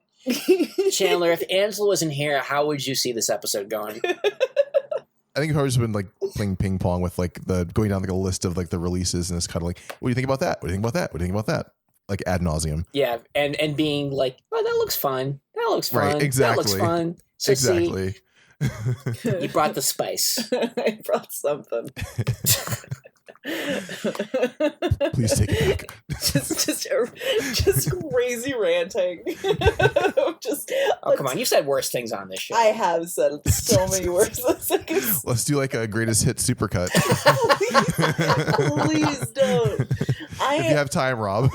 Chandler, if Angela wasn't here, how would you see this episode going? I think you've probably just been like playing ping pong with like going down like a list of like the releases, and it's kind of like, what do you think about that? What do you think about that? What do you think about that? Like ad nauseum. Yeah, and being like, oh, that looks fun. That looks fun. Right, exactly. That looks fun. So exactly. See, you brought the spice. I brought something. Please take it back. just crazy ranting. Oh, come on, you've said worse things on this show. I have said so many worse things. Let's do like a greatest hit supercut. Please don't. If you have time, Rob.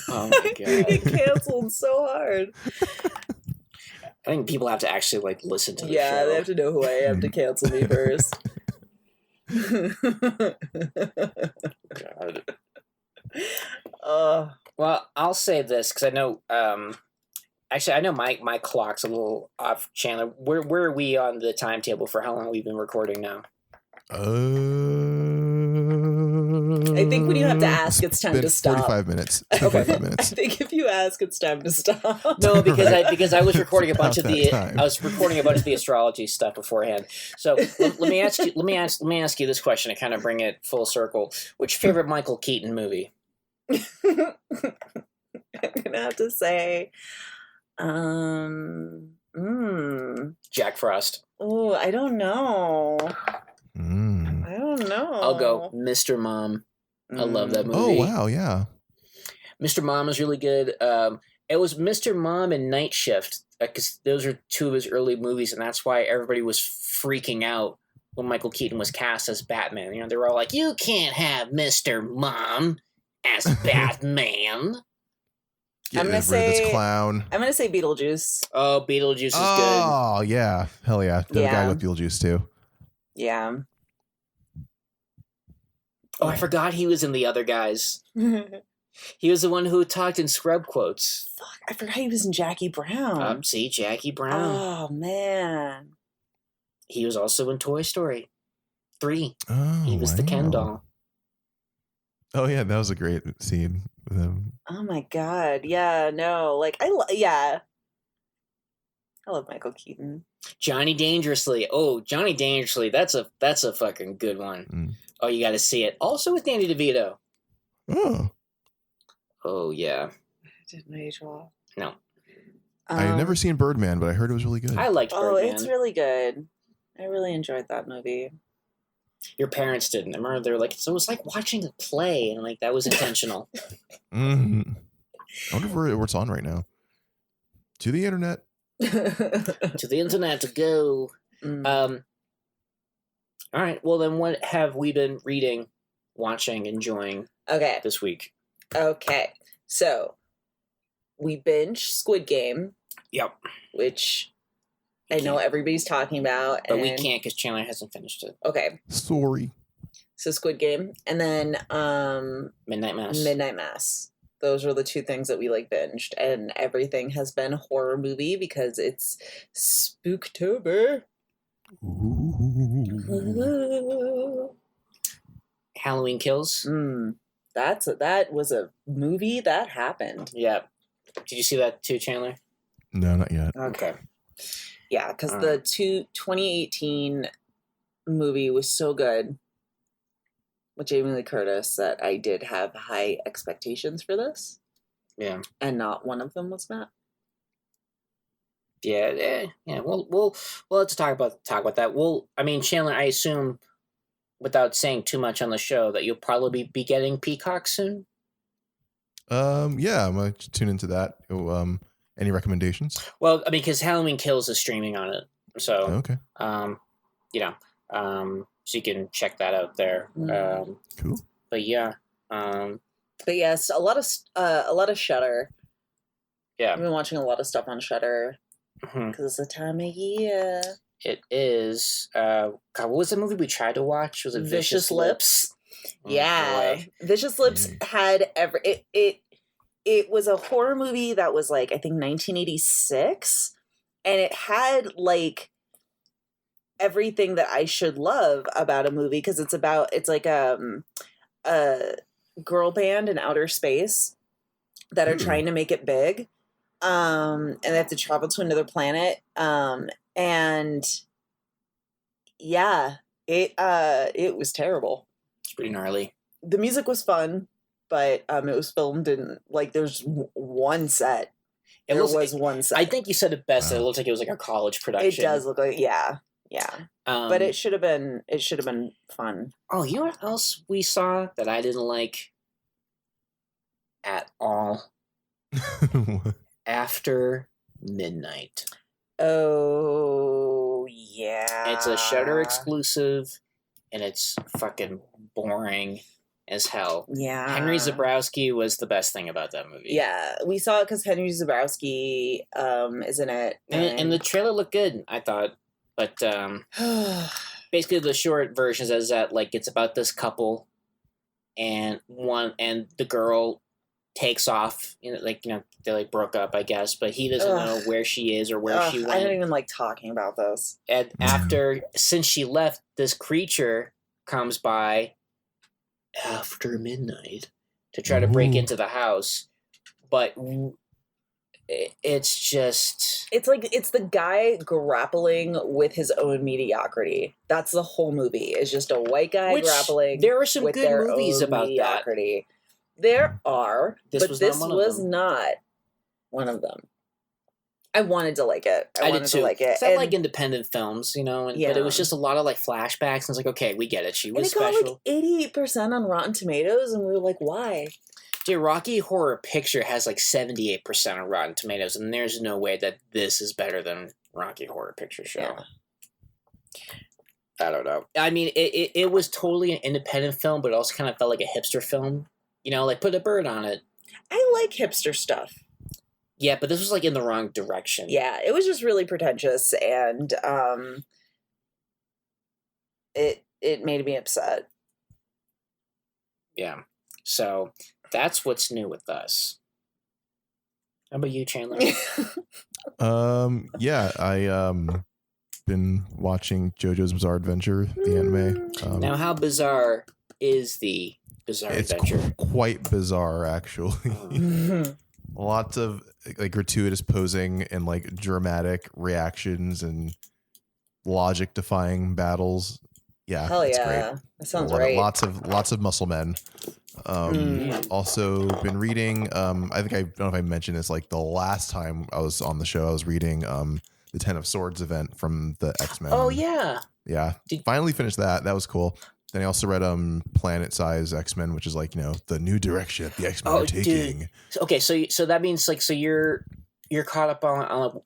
Oh my god, I get canceled so hard. I think people have to actually like listen to the show. Yeah, they have to know who I am to cancel me first. God. Well, I'll say this because I know. Actually, I know my clock's a little off. Chandler, where are we on the timetable for how long we've been recording now? I think when you have to ask, it's time to stop. 45 minutes. 45 minutes. I think if you ask, it's time to stop. No, because I was recording a bunch of the astrology stuff beforehand. So let me ask you this question to kind of bring it full circle. Which favorite Michael Keaton movie? I'm gonna have to say, Jack Frost. Oh, I don't know. I don't don't know. I'll go Mr. Mom. I love that movie. Oh, wow, yeah. Mr. Mom is really good. It was Mr. Mom and Night Shift, because those are two of his early movies, and that's why everybody was freaking out when Michael Keaton was cast as Batman. You know, they were all like, "You can't have Mr. Mom as Batman." I'm gonna say clown. I'm gonna say Beetlejuice. Oh, Beetlejuice is good. Oh yeah, hell yeah. The guy with Beetlejuice too. Yeah. Oh, I forgot he was in The Other Guys. He was the one who talked in scrub quotes. Fuck, I forgot he was in Jackie Brown. See, Jackie Brown. Oh man. He was also in Toy Story 3. Oh, he was the Ken doll. Oh yeah, that was a great scene with him. Oh my god. Yeah, no. Like I love Michael Keaton. Johnny Dangerously. Oh, Johnny Dangerously. That's a fucking good one. Oh, you got to see it. Also with Danny DeVito. Oh. Oh yeah. Didn't age well. No. I've never seen Birdman, but I heard it was really good. I liked Birdman. Oh, it's really good. I really enjoyed that movie. Your parents didn't. I remember they were like, so it was like watching a play, and like that was intentional. I wonder where it's on right now. To the internet. To the internet to go. All right. Well, then what have we been reading, watching, enjoying this week? Okay. So we binged Squid Game. Yep. Which I know everybody's talking about. But we can't because Chandler hasn't finished it. Okay. Sorry. So Squid Game. And then Midnight Mass. Midnight Mass. Those were the two things that we binged. And everything has been a horror movie because it's Spooktober. Ooh. Halloween Kills. That was a movie that happened. Yeah. Did you see that too, Chandler? No, not yet. Okay. Yeah, because the 2018 movie was so good with Jamie Lee Curtis that I did have high expectations for this. Yeah. And not one of them was met. Yeah. We'll let's talk about that. Chandler, I assume, without saying too much on the show, that you'll probably be getting Peacock soon. Yeah, I'm gonna tune into that. Any recommendations? Well, because Halloween Kills is streaming on it, so okay. So you can check that out there. Cool. But yes, a lot of Shudder. Yeah, I've been watching a lot of stuff on Shudder because it's the time of year. It is. God, what was the movie we tried to watch? Was it Vicious Lips? Yeah, Vicious Lips had It was a horror movie that was like, I think 1986, and it had like everything that I should love about a movie because it's like a girl band in outer space that are trying to make it big, and they have to travel to another planet, and yeah, it was terrible. It's pretty gnarly. The music was fun. But it was filmed in, like, there's one set. There was one set. I think you said it best. It looked like it was like a college production. It does look like, yeah. But it should have been fun. Oh, you know what else we saw that I didn't like at all? After Midnight. Oh, yeah. It's a Shudder exclusive, and it's fucking boring as hell. Yeah. Henry Zabrowski was the best thing about that movie. Yeah, we saw it because Henry Zabrowski is in it. And the trailer looked good, I thought. But basically the short version is that like it's about this couple and the girl takes off, they like broke up, I guess, but he doesn't know where she is or where she went. I don't even like talking about this. And since she left, this creature comes by after midnight to try to break into the house, but it's the guy grappling with his own mediocrity. That's the whole movie. It's just a white guy grappling. There are some good movies about mediocrity. There are, but this was not one of them. I wanted to like it. I did too. It's not like independent films, you know, but it was just a lot of like flashbacks. And it's like, okay, we get it. She was special. Got like 88% on Rotten Tomatoes, and we were like, why? Dude, Rocky Horror Picture has like 78% on Rotten Tomatoes, and there's no way that this is better than Rocky Horror Picture Show. Yeah. I don't know. I mean, it was totally an independent film, but it also kind of felt like a hipster film. You know, like put a bird on it. I like hipster stuff. Yeah, but this was like in the wrong direction. Yeah, it was just really pretentious, and it made me upset. Yeah. So that's what's new with us. How about you, Chandler? Yeah, I been watching JoJo's Bizarre Adventure, the anime. Now, how bizarre is the Bizarre Adventure? It's quite bizarre, actually. Lots of like gratuitous posing and like dramatic reactions and logic defying battles. Yeah, hell yeah, great. That sounds right. Lots of muscle men. Also been reading. I think I don't know if I mentioned this. Like the last time I was on the show, I was reading the Ten of Swords event from the X-Men. Oh yeah, yeah. Finally finished that. That was cool. Then I also read Planet Size X-Men, which is like, you know, the new direction the X-Men are taking. Dude. Okay, so that means like you're caught up on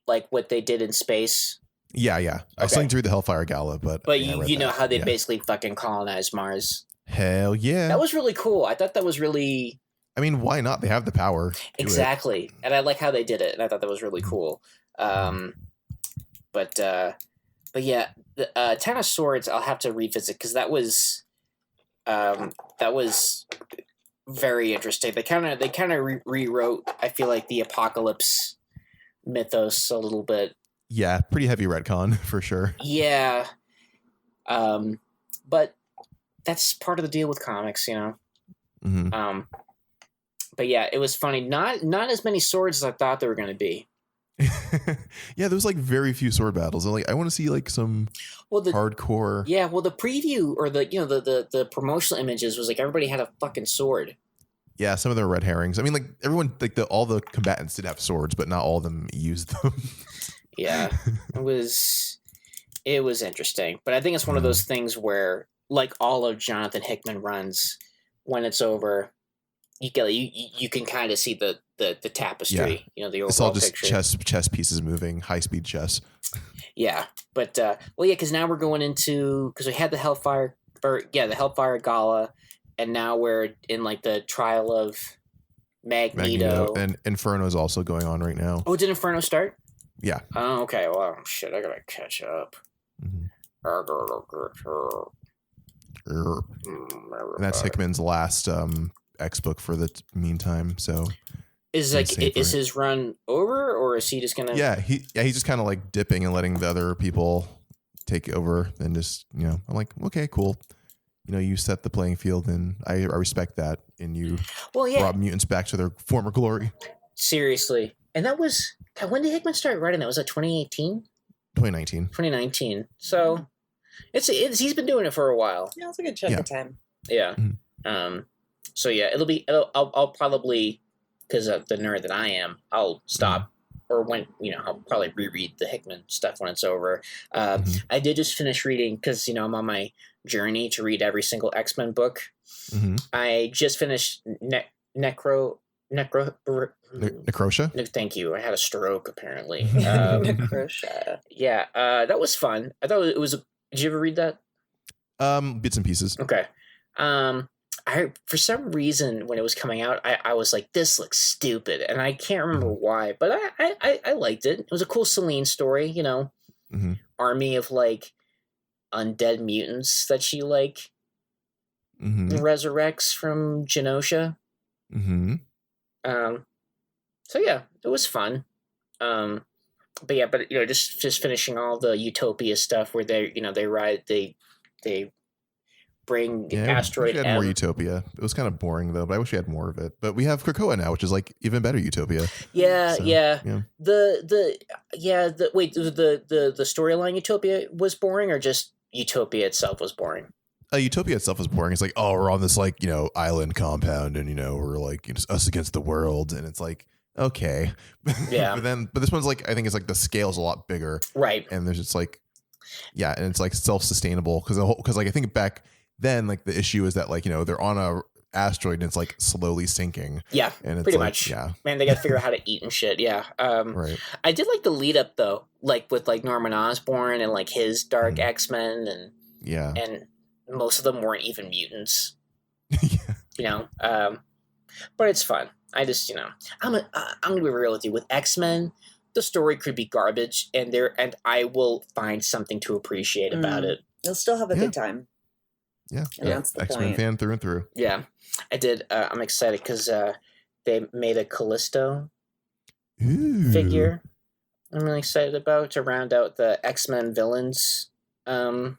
like what they did in space. Yeah. I was looking through the Hellfire Gala, but you know how they basically fucking colonized Mars. Hell yeah, that was really cool. I thought that was really. I mean, why not? They have the power. Exactly, and I like how they did it, and I thought that was really cool. But yeah, the Ten of Swords I'll have to revisit because that was very interesting. They kind of rewrote, I feel like, the apocalypse mythos a little bit. Yeah, pretty heavy retcon for sure. Yeah, but that's part of the deal with comics, you know. Mm-hmm. But yeah, it was funny. Not as many swords as I thought there were going to be. Yeah, there was like very few sword battles. I'm like, I want to see like some hardcore. Yeah, well, the preview or the promotional images was like everybody had a fucking sword. Yeah, some of them are red herrings. I mean, like everyone, like all the combatants did have swords, but not all of them used them. Yeah, it was interesting, but I think it's one of those things where, like all of Jonathan Hickman runs, when it's over, you can kind of see the tapestry, yeah. You know, the overall it's all just picture. chess pieces moving, high speed chess. Yeah, but because now we're going into, because we had the Hellfire Gala, and now we're in like the trial of Magneto. And Inferno is also going on right now. Oh, did Inferno start? Yeah. Oh, okay. Well, shit, I gotta catch up. Mm-hmm. And that's Hickman's last X book for the meantime. So is his run over, or is he just gonna? Yeah, he's just kind of like dipping and letting the other people take over, and just, you know, I'm like, okay, cool. You know, you set the playing field, and I respect that, and you brought mutants back to their former glory. Seriously, and that was, when did Hickman start writing that? Was that 2018? 2019. So it's he's been doing it for a while. Yeah, it's a good chunk of time. Yeah. Mm-hmm. So yeah, I'll probably, because of the nerd that I am, I'll stop, or when, you know, I'll probably reread the Hickman stuff when it's over. I did just finish reading, because, you know, I'm on my journey to read every single X-Men book. I just finished Necrosha. Thank you. I had a stroke, apparently. Necrosha. Yeah, that was fun. I thought it was. Did you ever read that? Bits and pieces. Okay. For some reason, when it was coming out, I was like, this looks stupid, and I can't remember why, but I liked it. It was a cool Selene story, you know, army of like undead mutants that she like resurrects from Genosha. So yeah, it was fun. But you know, just finishing all the Utopia stuff where they bring asteroid. More Utopia. It was kind of boring though, but I wish we had more of it. But we have Krakoa now, which is like even better Utopia. Yeah. The storyline Utopia was boring, or just Utopia itself was boring? Utopia itself was boring. It's like, oh, we're on this like, you know, island compound, and, you know, we're like, it's us against the world, and it's like, okay. Yeah. but this one's like, I think it's like the scale's a lot bigger. Right. And there's just like, yeah, and it's like self-sustainable because like I think back then, like the issue is that like, you know, they're on a asteroid and it's like slowly sinking. Yeah, and it's pretty like, much. Yeah, man, they got to figure out how to eat and shit. Yeah. Right. I did like the lead up though, like with like Norman Osborn and like his dark X-Men and most of them weren't even mutants. Yeah. You know, but it's fun. I just, you know, I'm gonna be real with you. With X-Men, the story could be garbage, and I will find something to appreciate about it. You'll still have a good time. Yeah, and that's the X-Men point. fan through and through. Yeah, I did. I'm excited because they made a Callisto figure. I'm really excited about to round out the X-Men villains lineup.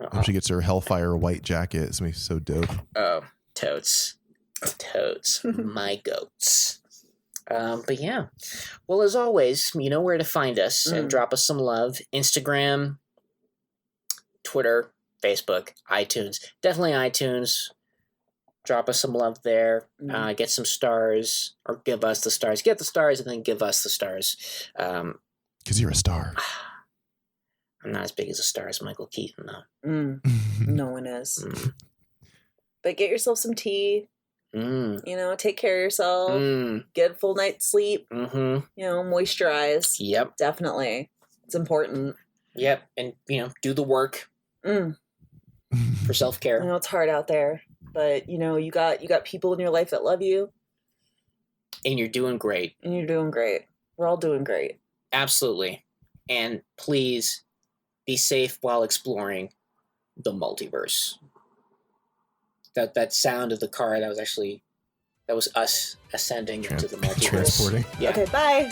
When she gets her Hellfire white jacket, it's gonna be so dope. Oh, totes, my goats. But yeah, well, as always, you know where to find us and drop us some love. Instagram, Twitter, Facebook, iTunes. Definitely iTunes. Drop us some love there. Get some stars, or give us the stars. Get the stars and then give us the stars. Because you're a star. I'm not as big as a star as Michael Keaton, though. No one is. But get yourself some tea. You know, take care of yourself. Get a full night's sleep. You know, moisturize. Yep. Definitely. It's important. Yep. And, you know, do the work for self-care. I know it's hard out there, but, you know, you got people in your life that love you. And you're doing great. We're all doing great. Absolutely. And please be safe while exploring the multiverse. That sound of the car, that was us ascending into the multiverse. Transporting. Yeah. Okay, bye.